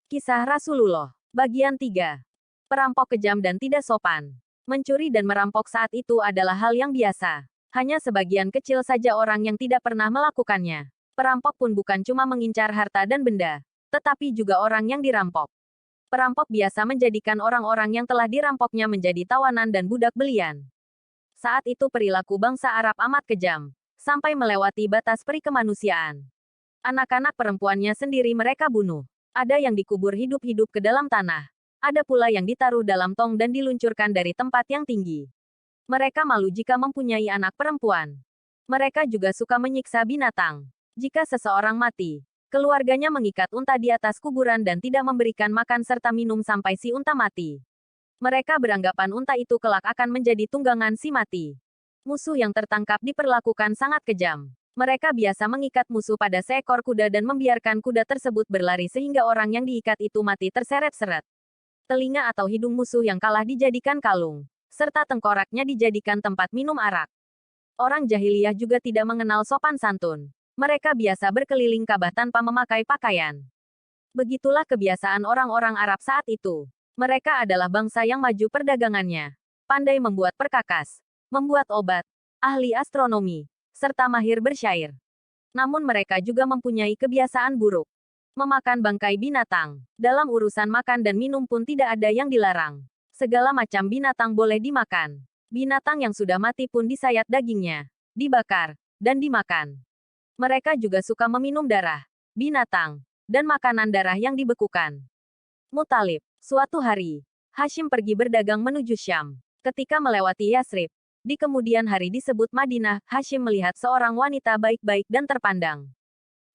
Kisah Rasulullah. Bagian 3. Perampok kejam dan tidak sopan. Mencuri dan merampok saat itu adalah hal yang biasa. Hanya sebagian kecil saja orang yang tidak pernah melakukannya. Perampok pun bukan cuma mengincar harta dan benda, tetapi juga orang yang dirampok. Perampok biasa menjadikan orang-orang yang telah dirampoknya menjadi tawanan dan budak belian. Saat itu perilaku bangsa Arab amat kejam, sampai melewati batas perikemanusiaan. Anak-anak perempuannya sendiri mereka bunuh. Ada yang dikubur hidup-hidup ke dalam tanah. Ada pula yang ditaruh dalam tong dan diluncurkan dari tempat yang tinggi. Mereka malu jika mempunyai anak perempuan. Mereka juga suka menyiksa binatang. Jika seseorang mati, keluarganya mengikat unta di atas kuburan dan tidak memberikan makan serta minum sampai si unta mati. Mereka beranggapan unta itu kelak akan menjadi tunggangan si mati. Musuh yang tertangkap diperlakukan sangat kejam. Mereka biasa mengikat musuh pada seekor kuda dan membiarkan kuda tersebut berlari sehingga orang yang diikat itu mati terseret-seret. Telinga atau hidung musuh yang kalah dijadikan kalung, serta tengkoraknya dijadikan tempat minum arak. Orang jahiliyah juga tidak mengenal sopan santun. Mereka biasa berkeliling Ka'bah tanpa memakai pakaian. Begitulah kebiasaan orang-orang Arab saat itu. Mereka adalah bangsa yang maju perdagangannya, pandai membuat perkakas, membuat obat, ahli astronomi, serta mahir bersyair. Namun mereka juga mempunyai kebiasaan buruk. Memakan bangkai binatang. Dalam urusan makan dan minum pun tidak ada yang dilarang. Segala macam binatang boleh dimakan. Binatang yang sudah mati pun disayat dagingnya, dibakar, dan dimakan. Mereka juga suka meminum darah, binatang, dan makanan darah yang dibekukan. Muthalib. Suatu hari, Hashim pergi berdagang menuju Syam. Ketika melewati Yasrib, di kemudian hari disebut Madinah, Hashim melihat seorang wanita baik-baik dan terpandang.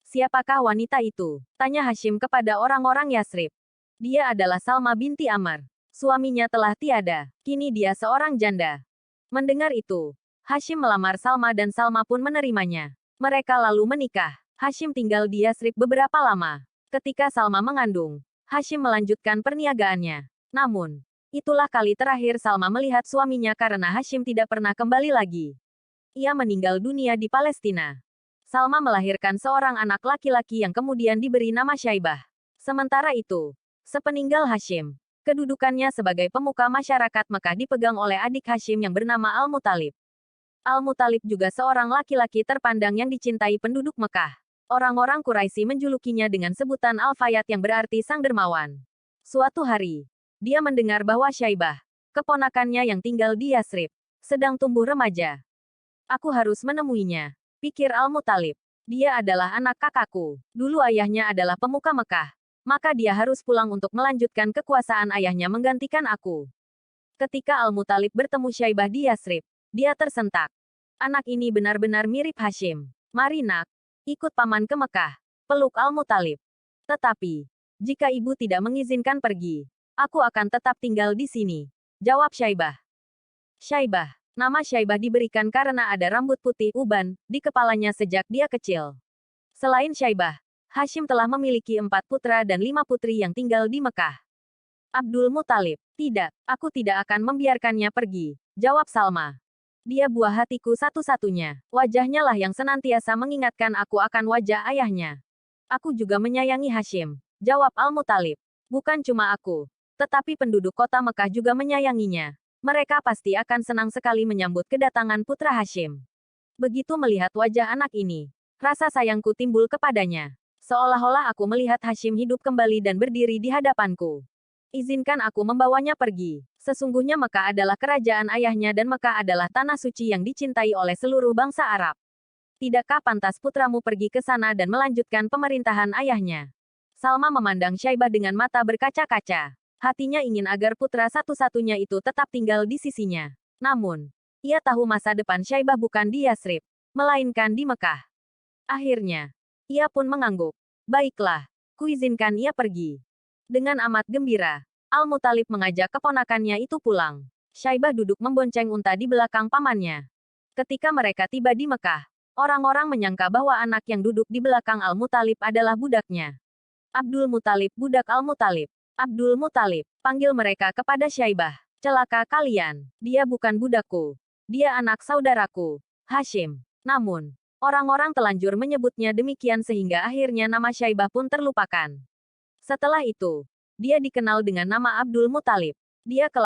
Siapakah wanita itu? Tanya Hashim kepada orang-orang Yasrib. Dia adalah Salma binti Amr. Suaminya telah tiada. Kini dia seorang janda. Mendengar itu, Hashim melamar Salma dan Salma pun menerimanya. Mereka lalu menikah. Hashim tinggal di Yasrib beberapa lama. Ketika Salma mengandung, Hashim melanjutkan perniagaannya. Namun, itulah kali terakhir Salma melihat suaminya karena Hashim tidak pernah kembali lagi. Ia meninggal dunia di Palestina. Salma melahirkan seorang anak laki-laki yang kemudian diberi nama Syaibah. Sementara itu, sepeninggal Hashim, kedudukannya sebagai pemuka masyarakat Mekah dipegang oleh adik Hashim yang bernama Al-Muthalib. Al-Muthalib juga seorang laki-laki terpandang yang dicintai penduduk Mekah. Orang-orang Quraisy menjulukinya dengan sebutan Al-Fayyad yang berarti Sang Dermawan. Suatu hari, dia mendengar bahwa Syaibah, keponakannya yang tinggal di Yasrib, sedang tumbuh remaja. Aku harus menemuinya, pikir Al-Muthalib. Dia adalah anak kakakku. Dulu ayahnya adalah pemuka Mekah. Maka dia harus pulang untuk melanjutkan kekuasaan ayahnya menggantikan aku. Ketika Al-Muthalib bertemu Syaibah di Yasrib, dia tersentak. Anak ini benar-benar mirip Hashim. Mari nak, ikut paman ke Mekah, peluk Al-Muthalib. Tetapi, jika ibu tidak mengizinkan pergi, aku akan tetap tinggal di sini, jawab Syaibah. Syaibah. Nama Syaibah diberikan karena ada rambut putih uban di kepalanya sejak dia kecil. Selain Syaibah, Hashim telah memiliki 4 putra dan 5 putri yang tinggal di Mekah. Abdul Muthalib. Tidak, aku tidak akan membiarkannya pergi, jawab Salma. Dia buah hatiku satu-satunya. Wajahnya lah yang senantiasa mengingatkan aku akan wajah ayahnya. Aku juga menyayangi Hashim, jawab Al-Muthalib. Bukan cuma aku, tetapi penduduk kota Mekah juga menyayanginya. Mereka pasti akan senang sekali menyambut kedatangan putra Hashim. Begitu melihat wajah anak ini, rasa sayangku timbul kepadanya. Seolah-olah aku melihat Hashim hidup kembali dan berdiri di hadapanku. Izinkan aku membawanya pergi. Sesungguhnya Mekah adalah kerajaan ayahnya dan Mekah adalah tanah suci yang dicintai oleh seluruh bangsa Arab. Tidakkah pantas putramu pergi ke sana dan melanjutkan pemerintahan ayahnya? Salma memandang Syaibah dengan mata berkaca-kaca. Hatinya ingin agar putra satu-satunya itu tetap tinggal di sisinya. Namun, ia tahu masa depan Syaibah bukan di Yasrib, melainkan di Mekah. Akhirnya, ia pun mengangguk. Baiklah, kuizinkan ia pergi. Dengan amat gembira, Al-Muthalib mengajak keponakannya itu pulang. Syaibah duduk membonceng unta di belakang pamannya. Ketika mereka tiba di Mekah, orang-orang menyangka bahwa anak yang duduk di belakang Al-Muthalib adalah budaknya. Abdul Muthalib, budak Al-Muthalib. Abdul Muthalib, panggil mereka kepada Syaibah. Celaka kalian, dia bukan budakku. Dia anak saudaraku, Hashim. Namun, orang-orang telanjur menyebutnya demikian sehingga akhirnya nama Syaibah pun terlupakan. Setelah itu, dia dikenal dengan nama Abdul Muthalib. Dia